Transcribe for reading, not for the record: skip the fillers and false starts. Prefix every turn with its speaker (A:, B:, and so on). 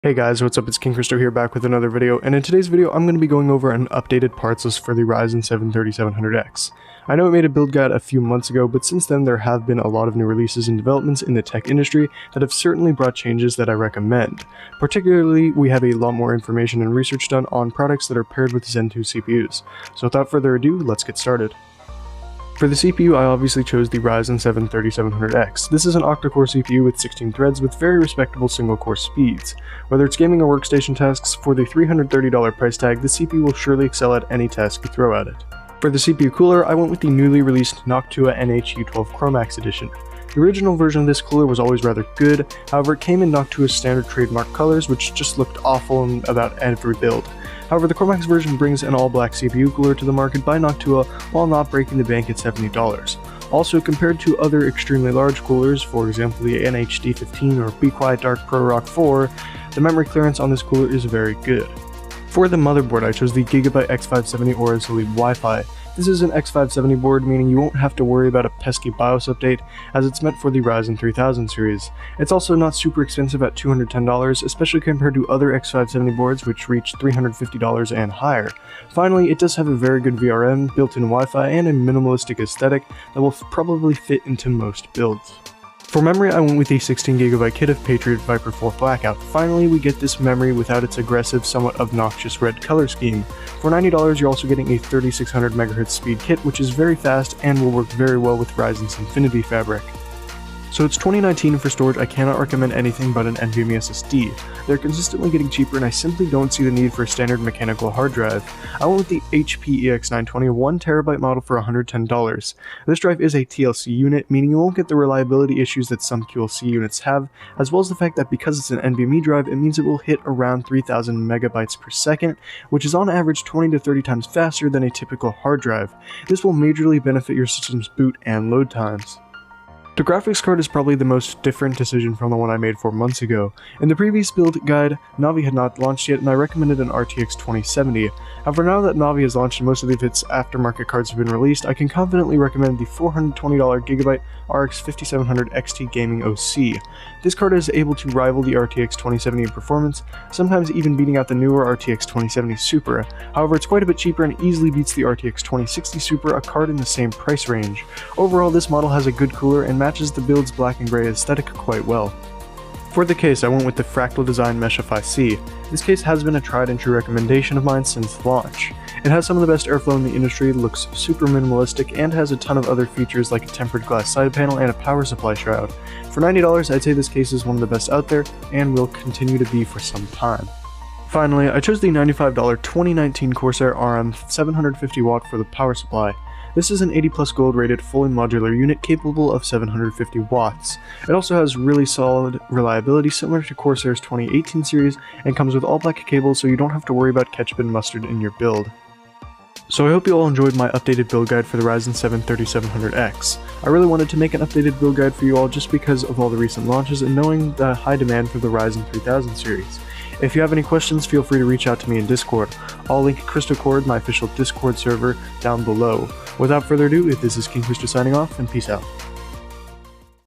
A: Hey guys, what's up? It's King Christo here, back with another video, and in today's video I'm going to be going over an updated parts list for the Ryzen 7 3700X. I know I made a build guide a few months ago, but since then there have been a lot of new releases and developments in the tech industry that have certainly brought changes that I recommend. Particularly, we have a lot more information and research done on products that are paired with Zen 2 CPUs. So without further ado, let's get started. For the CPU, I obviously chose the Ryzen 7 3700X. This is an octa-core CPU with 16 threads with very respectable single-core speeds. Whether it's gaming or workstation tasks, for the $330 price tag, the CPU will surely excel at any task you throw at it. For the CPU cooler, I went with the newly released Noctua NH U12S Chromax edition. The original version of this cooler was always rather good, however it came in Noctua's standard trademark colors, which just looked awful in about every build. However, the Chromax version brings an all-black CPU cooler to the market by Noctua while not breaking the bank at $70. Also, compared to other extremely large coolers, for example the NH-D15 or Be Quiet Dark Pro Rock 4, the memory clearance on this cooler is very good. For the motherboard, I chose the Gigabyte X570 Auros Elite Wi-Fi. This is an X570 board, meaning you won't have to worry about a pesky BIOS update, as it's meant for the Ryzen 3000 series. It's also not super expensive at $210, especially compared to other X570 boards which reach $350 and higher. Finally, it does have a very good VRM, built-in Wi-Fi, and a minimalistic aesthetic that will probably fit into most builds. For memory, I went with a 16GB kit of Patriot Viper 4 Blackout. Finally, we get this memory without its aggressive, somewhat obnoxious red color scheme. For $90, you're also getting a 3600MHz speed kit, which is very fast and will work very well with Ryzen's Infinity fabric. So it's 2019, for storage I cannot recommend anything but an NVMe SSD. They're consistently getting cheaper and I simply don't see the need for a standard mechanical hard drive. I went with the HP EX920 1TB model for $110. This drive is a TLC unit, meaning you won't get the reliability issues that some QLC units have, as well as the fact that because it's an NVMe drive, it means it will hit around 3000 megabytes per second, which is on average 20 to 30 times faster than a typical hard drive. This will majorly benefit your system's boot and load times. The graphics card is probably the most different decision from the one I made 4 months ago. In the previous build guide, Navi had not launched yet and I recommended an RTX 2070. However, now that Navi has launched and most of its aftermarket cards have been released, I can confidently recommend the $420 Gigabyte RX 5700 XT Gaming OC. This card is able to rival the RTX 2070 in performance, sometimes even beating out the newer RTX 2070 Super. However, it's quite a bit cheaper and easily beats the RTX 2060 Super, a card in the same price range. Overall, this model has a good cooler and matches the build's black and gray aesthetic quite well. For the case, I went with the Fractal design Meshify C. This case has been a tried and true recommendation of mine since launch. It has some of the best airflow in the industry, looks super minimalistic, and has a ton of other features like a tempered glass side panel and a power supply shroud. For $90, I'd say this case is one of the best out there, and will continue to be for some time. Finally, I chose the $95 2019 Corsair RM 750W for the power supply. This is an 80 plus gold rated fully modular unit capable of 750 watts. It also has really solid reliability similar to Corsair's 2018 series and comes with all black cables so you don't have to worry about ketchup and mustard in your build. So I hope you all enjoyed my updated build guide for the Ryzen 7 3700X. I really wanted to make an updated build guide for you all just because of all the recent launches and knowing the high demand for the Ryzen 3000 series. If you have any questions, feel free to reach out to me in Discord. I'll link ChristoCord, my official Discord server, down below. Without further ado, this is King Christo signing off, and peace out.